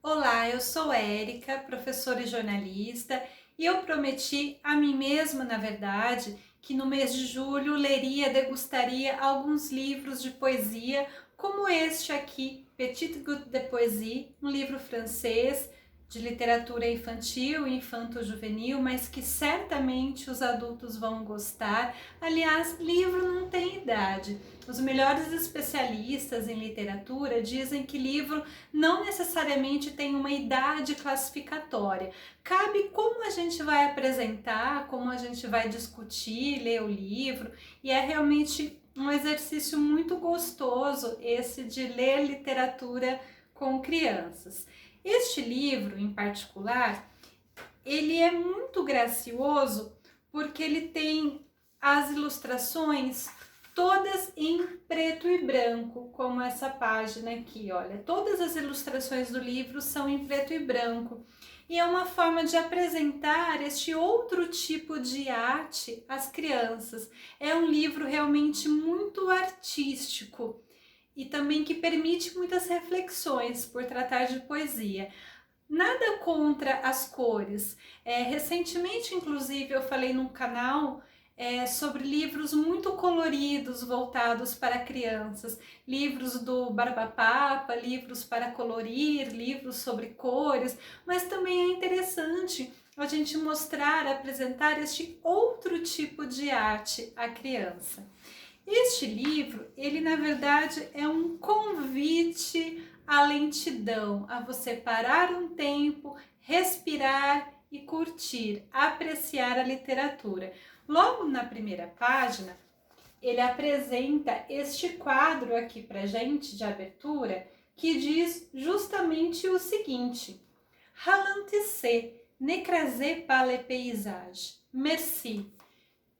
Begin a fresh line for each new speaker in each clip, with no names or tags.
Olá, eu sou Érica, professora e jornalista, e eu prometi a mim mesma, na verdade, que no mês de julho leria, degustaria alguns livros de poesia, como este aqui, Petite Goutte de Poésie, um livro francês de literatura infantil e infanto-juvenil, mas que certamente os adultos vão gostar. Aliás, livro não tem idade. Os melhores especialistas em literatura dizem que livro não necessariamente tem uma idade classificatória. Cabe como a gente vai apresentar, como a gente vai discutir, ler o livro, e é realmente um exercício muito gostoso esse de ler literatura com crianças. Este livro, em particular, ele é muito gracioso porque ele tem as ilustrações todas em preto e branco, como essa página aqui, olha. Todas as ilustrações do livro são em preto e branco. E é uma forma de apresentar este outro tipo de arte às crianças. É um livro realmente muito artístico e também que permite muitas reflexões por tratar de poesia. Nada contra as cores. Recentemente, inclusive, eu falei num canal sobre livros muito coloridos voltados para crianças, livros do Barbapapa, livros para colorir, livros sobre cores, mas também é interessante a gente mostrar, apresentar este outro tipo de arte à criança. Este livro, ele na verdade é um convite à lentidão, a você parar um tempo, respirar e curtir, apreciar a literatura. Logo na primeira página, ele apresenta este quadro aqui pra gente de abertura, que diz justamente o seguinte: Ralentissez, n'écrasez pas les paysages. Merci.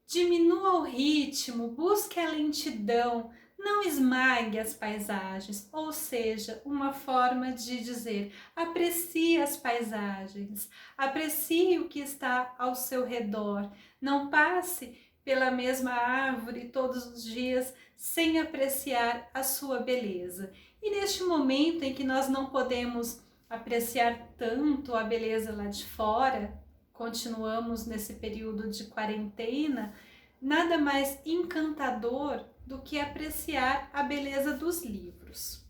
Diminua o ritmo, busque a lentidão, não esmague as paisagens, ou seja, uma forma de dizer, aprecie as paisagens, aprecie o que está ao seu redor, não passe pela mesma árvore todos os dias sem apreciar a sua beleza. E neste momento em que nós não podemos apreciar tanto a beleza lá de fora, continuamos nesse período de quarentena, nada mais encantador do que apreciar a beleza dos livros.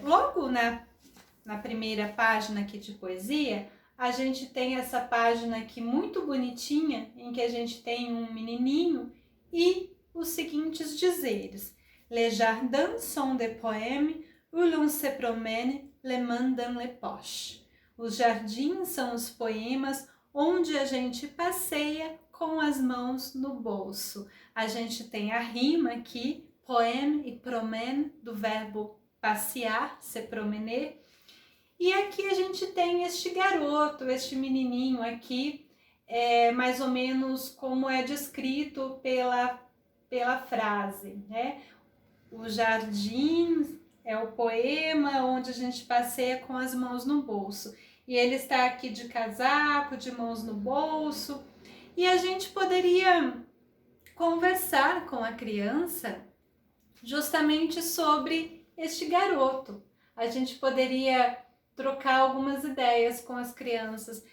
Logo na primeira página aqui de poesia, a gente tem essa página aqui muito bonitinha, em que a gente tem um menininho e os seguintes dizeres: Les jardins sont des poèmes où l'on se promène les mains dans les poches. Os jardins são os poemas onde a gente passeia com as mãos no bolso. A gente tem a rima aqui, poème e promène, do verbo passear, se promener. E aqui a gente tem este garoto, este menininho aqui, mais ou menos como é descrito pela frase, né? O jardim é o poema onde a gente passeia com as mãos no bolso. E ele está aqui de casaco, de mãos no bolso. E a gente poderia conversar com a criança justamente sobre este garoto. A gente poderia trocar algumas ideias com as crianças.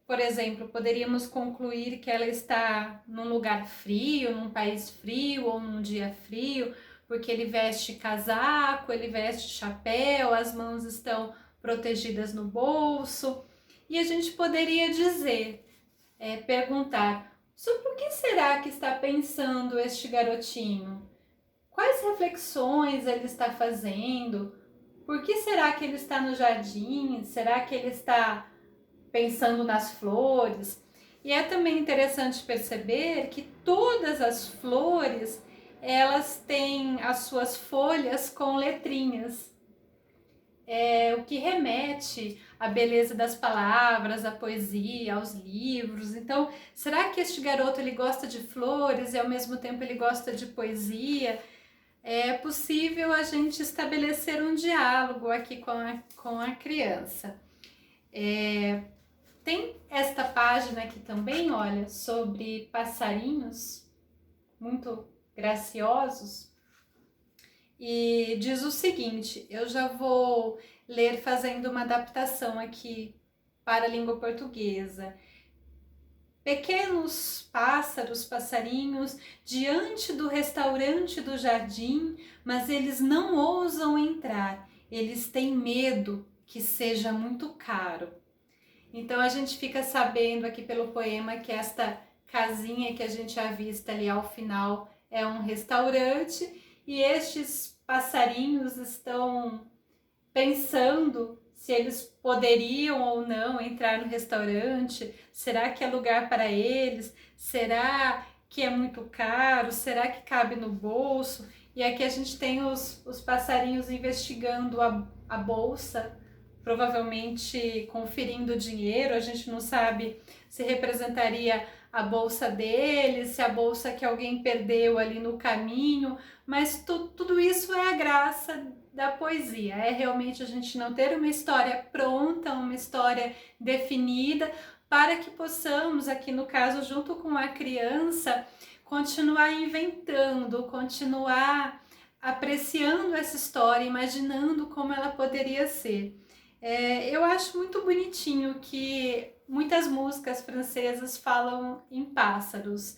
Por exemplo, poderíamos concluir que ela está num lugar frio, num país frio ou num dia frio, porque ele veste casaco, ele veste chapéu, as mãos estão protegidas no bolso. E a gente poderia dizer, perguntar, sobre o que será que está pensando este garotinho? Quais reflexões ele está fazendo? Por que será que ele está no jardim? Será que ele está pensando nas flores? E é também interessante perceber que todas as flores, elas têm as suas folhas com letrinhas, o que remete à beleza das palavras, à poesia, aos livros. Então, será que este garoto ele gosta de flores e ao mesmo tempo ele gosta de poesia? É possível a gente estabelecer um diálogo aqui com a criança. Tem esta página aqui também, olha, sobre passarinhos muito graciosos. e diz o seguinte, eu já vou ler fazendo uma adaptação aqui para a língua portuguesa. Pequenos pássaros, passarinhos, diante do restaurante do jardim, mas eles não ousam entrar, eles têm medo que seja muito caro. Então a gente fica sabendo aqui pelo poema que esta casinha que a gente avista ali ao final é um restaurante e estes passarinhos estão pensando se eles poderiam ou não entrar no restaurante. Será que é lugar para eles? Será que é muito caro? Será que cabe no bolso? E aqui a gente tem os passarinhos investigando a bolsa, provavelmente conferindo o dinheiro. A gente não sabe se representaria a bolsa deles, se a bolsa que alguém perdeu ali no caminho, mas tudo isso é a graça da poesia, é realmente a gente não ter uma história pronta, uma história definida, para que possamos, aqui no caso, junto com a criança, continuar inventando, continuar apreciando essa história, imaginando como ela poderia ser. Eu acho muito bonitinho que muitas músicas francesas falam em pássaros.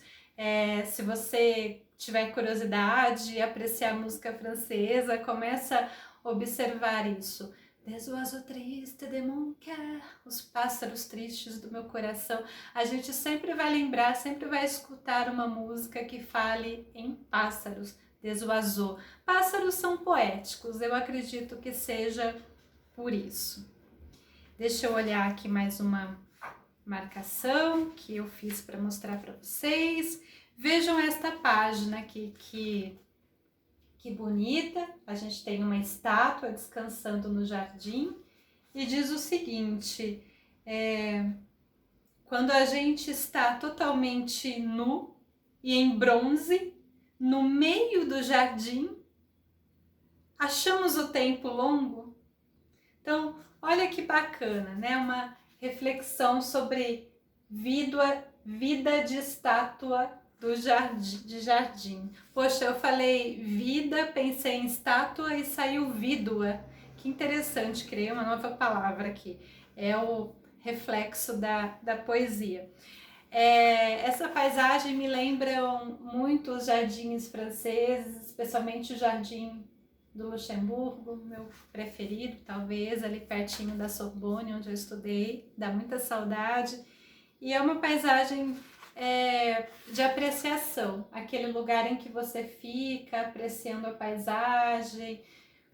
Se você tiver curiosidade e apreciar música francesa, começa a observar isso. Des oiseaux tristes de mon cœur, os pássaros tristes do meu coração. A gente sempre vai lembrar, sempre vai escutar uma música que fale em pássaros, des oiseaux. Pássaros são poéticos, eu acredito que seja por isso. Deixa eu olhar aqui mais uma marcação que eu fiz para mostrar para vocês. Vejam esta página aqui, que bonita. A gente tem uma estátua descansando no jardim e diz o seguinte, quando a gente está totalmente nu e em bronze, no meio do jardim, achamos o tempo longo? Então, olha que bacana, né? Uma reflexão sobre vida de estátua de jardim. Poxa, eu falei vida, pensei em estátua e saiu vídua. Que interessante, criei uma nova palavra aqui. É o reflexo da poesia. Essa paisagem me lembra muito os jardins franceses, especialmente o jardim do Luxemburgo, meu preferido, talvez, ali pertinho da Sorbonne, onde eu estudei, dá muita saudade. E é uma paisagem de apreciação, aquele lugar em que você fica apreciando a paisagem,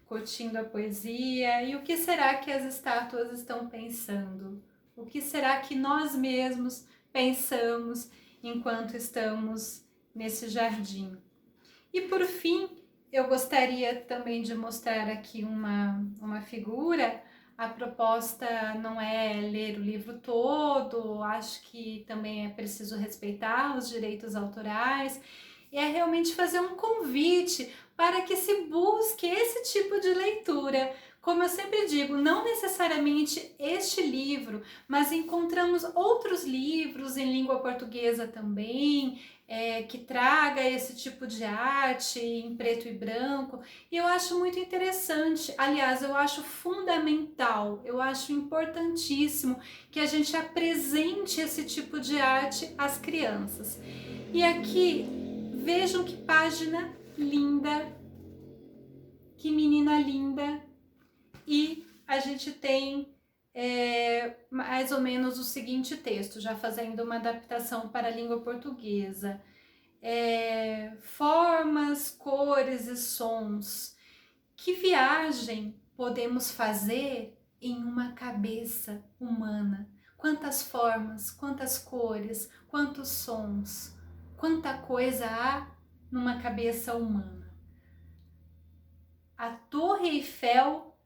curtindo a poesia. E o que será que as estátuas estão pensando? O que será que nós mesmos pensamos enquanto estamos nesse jardim? E por fim, eu gostaria também de mostrar aqui uma figura. A proposta não é ler o livro todo, acho que também é preciso respeitar os direitos autorais, e é realmente fazer um convite para que se busque esse tipo de leitura. Como eu sempre digo, não necessariamente este livro, mas encontramos outros livros em língua portuguesa também, que traga esse tipo de arte em preto e branco, e eu acho muito interessante, aliás, eu acho fundamental, eu acho importantíssimo que a gente apresente esse tipo de arte às crianças. E aqui, vejam que página linda, que menina linda, e a gente tem mais ou menos o seguinte texto, já fazendo uma adaptação para a língua portuguesa. Formas, cores e sons. Que viagem podemos fazer em uma cabeça humana? Quantas formas, quantas cores, quantos sons, quanta coisa há numa cabeça humana. A Torre Eiffel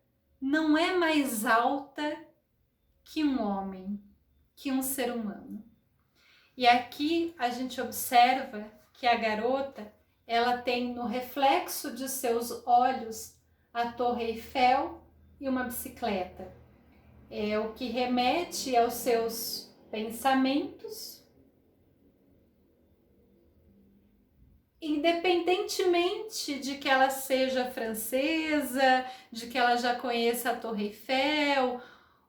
não é mais alta que um homem, que um ser humano. E aqui a gente observa que a garota, ela tem no reflexo de seus olhos a Torre Eiffel e uma bicicleta. É o que remete aos seus pensamentos independentemente de que ela seja francesa, de que ela já conheça a Torre Eiffel,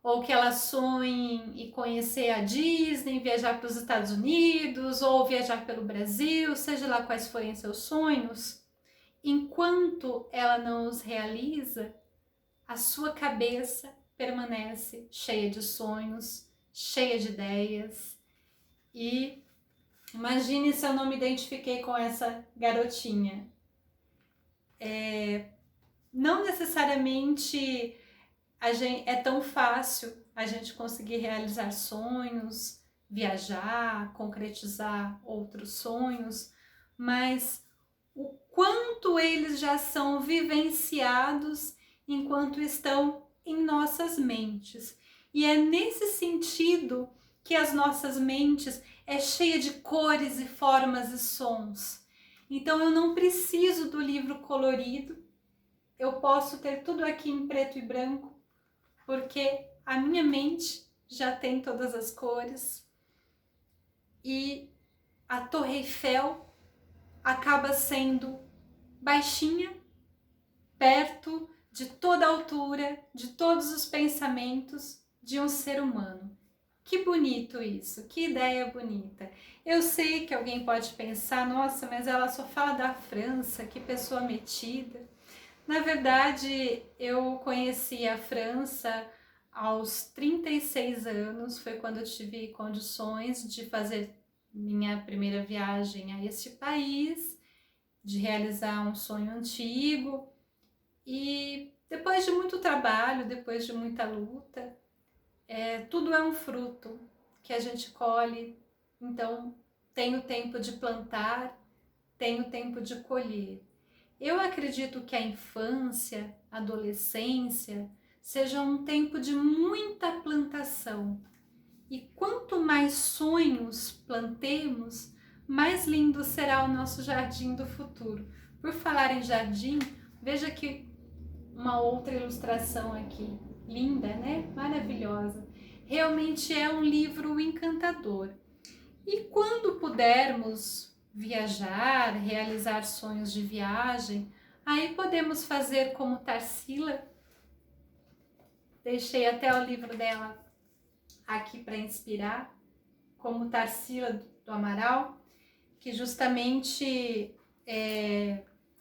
ou que ela sonhe em conhecer a Disney, viajar para os Estados Unidos, ou viajar pelo Brasil, seja lá quais forem seus sonhos, enquanto ela não os realiza, a sua cabeça permanece cheia de sonhos, cheia de ideias. E imagine se eu não me identifiquei com essa garotinha. Não necessariamente é tão fácil a gente conseguir realizar sonhos, viajar, concretizar outros sonhos, mas o quanto eles já são vivenciados enquanto estão em nossas mentes. E é nesse sentido que as nossas mentes é cheia de cores e formas e sons. Então eu não preciso do livro colorido, eu posso ter tudo aqui em preto e branco, porque a minha mente já tem todas as cores. E a Torre Eiffel acaba sendo baixinha, perto de toda a altura, de todos os pensamentos de um ser humano. Que bonito isso, que ideia bonita. Eu sei que alguém pode pensar, nossa, mas ela só fala da França, que pessoa metida. Na verdade, eu conheci a França aos 36 anos, foi quando eu tive condições de fazer minha primeira viagem a este país, de realizar um sonho antigo. E depois de muito trabalho, depois de muita luta, tudo é um fruto que a gente colhe. Então, tem o tempo de plantar, tem o tempo de colher. Eu acredito que a infância, a adolescência, seja um tempo de muita plantação. E quanto mais sonhos plantemos, mais lindo será o nosso jardim do futuro. Por falar em jardim, veja que uma outra ilustração aqui, linda, né? Maravilhosa. Realmente é um livro encantador. E quando pudermos viajar, realizar sonhos de viagem, aí podemos fazer como Tarsila. Deixei até o livro dela aqui para inspirar, como Tarsila do Amaral, que justamente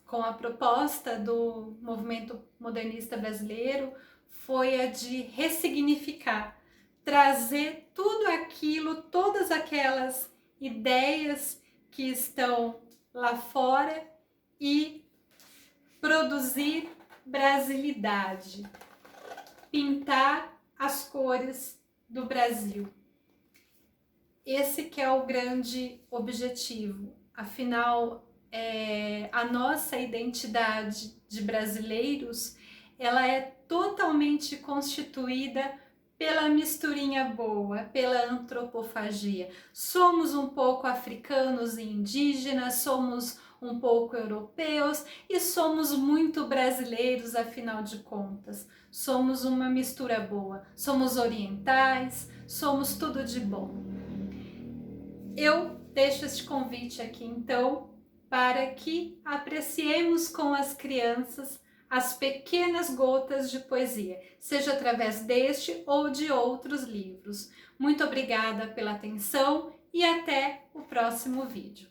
com a proposta do movimento modernista brasileiro foi a de ressignificar, trazer tudo aquilo, todas aquelas ideias que estão lá fora e produzir brasilidade, pintar as cores do Brasil. Esse que é o grande objetivo. Afinal, a nossa identidade de brasileiros, ela é totalmente constituída pela misturinha boa, pela antropofagia. Somos um pouco africanos e indígenas, somos um pouco europeus e somos muito brasileiros, afinal de contas. Somos uma mistura boa, somos orientais, somos tudo de bom. Eu deixo este convite aqui, então, para que apreciemos com as crianças as pequenas gotas de poesia, seja através deste ou de outros livros. Muito obrigada pela atenção e até o próximo vídeo.